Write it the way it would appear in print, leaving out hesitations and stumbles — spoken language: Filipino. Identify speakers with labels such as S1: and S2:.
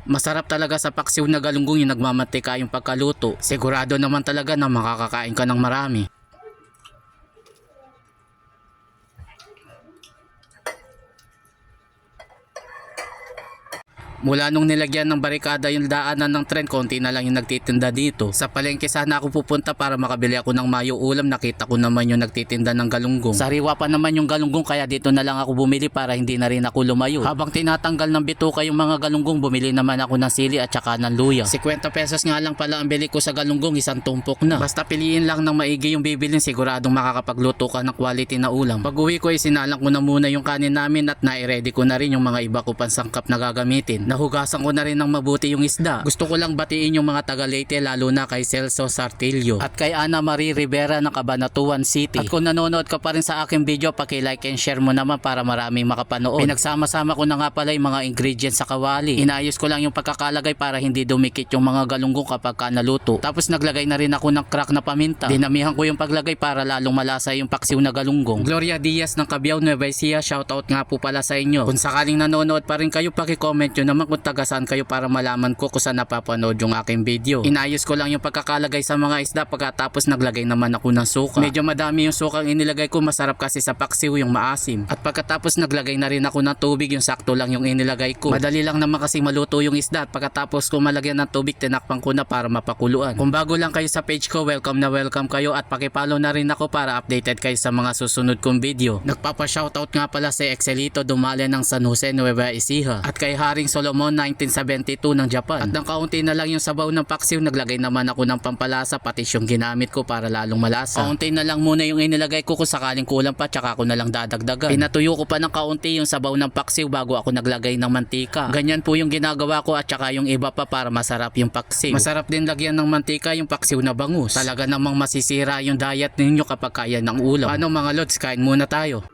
S1: Masarap talaga sa paksiw na galunggong yung nagmamantika yung pagkaluto. Sigurado naman talaga na makakakain ka ng marami. Mula nung nilagyan ng barikada yung daanan ng tren, konti na lang yung nagtitinda dito. Sa palengke sana ako pupunta para makabili ako ng mayo ulam. Nakita ko naman yung nagtitinda ng galunggong. Sariwa pa naman yung galunggong, kaya dito na lang ako bumili para hindi na rin ako lumayo. Habang tinatanggal ng bituka yung mga galunggong, bumili naman ako ng sili at saka ng luya. 50 pesos nga lang pala ang bili ko sa galunggong, isang tumpok na. Basta piliin lang ng maigi yung bibilin, siguradong makakapagluto ka ng quality na ulam. Pag uwi ko ay sinalang ko na muna yung kanin namin at nai-ready ko na rin yung mga iba ko pang sangkap na gagamitin. Nahugasan ko na rin ng mabuti yung isda. Gusto ko lang batiin yung mga taga Leyte, lalo na kay Celso Sartillo at kay Ana Marie Rivera ng Cabanatuan City. At kung nanonood ka pa rin sa aking video, paki-like and share mo naman para maraming makapanood. Pinagsama-sama ko na nga pala yung mga ingredients sa kawali. Inayos ko lang yung pagkakalagay para hindi dumikit yung mga galunggong kapag naluto. Tapos naglagay na rin ako ng crack na paminta. Dinamihan ko yung paglagay para lalong malasa yung paksiw na galunggong. Gloria Diaz ng Cabiao, Nueva Ecija, shoutout nga po pala sa inyo. Kung sakaling nanonood pa rin kayo, paki-comment nyo naman kung taga saan kayo para malaman ko kung saan napapanood yung aking video. Inayos ko lang yung pagkakalagay sa mga isda, pagkatapos naglagay naman ako ng suka. Medyo madami yung sukang inilagay ko, masarap kasi sa paksiw yung maasim. At pagkatapos naglagay na rin ako ng tubig, yung sakto lang yung inilagay ko. Madali lang naman kasi maluto yung isda, at pagkatapos ko malagyan ng tubig, tinakpan ko na para mapakuluan. Kung bago lang kayo sa page ko, welcome na welcome kayo at pakipollow na rin ako para updated kayo sa mga susunod kong video. Nagpapa-shoutout nga pala si Excelito Dumale ng San Jose, Nueva Ecija at kay Haring Solomon 1972 ng Japan. At ng kaunti na lang yung sabaw ng paksiw, naglagay naman ako ng pampalasa, pati yung ginamit ko para lalong malasa. Kaunti na lang muna yung inilagay ko, kung sakaling kulang pa tsaka ko na lang dadagdagan. Pinatuyo ko pa ng kaunti yung sabaw ng paksiw bago ako naglagay ng mantika. Ganyan po yung ginagawa ko at tsaka yung iba pa para masarap yung paksiw. Masarap din lagyan ng mantika yung paksiw na bangus. Talaga namang masisira yung diet ninyo kapag kaya ng ulam. Paano mga lods, kain muna tayo.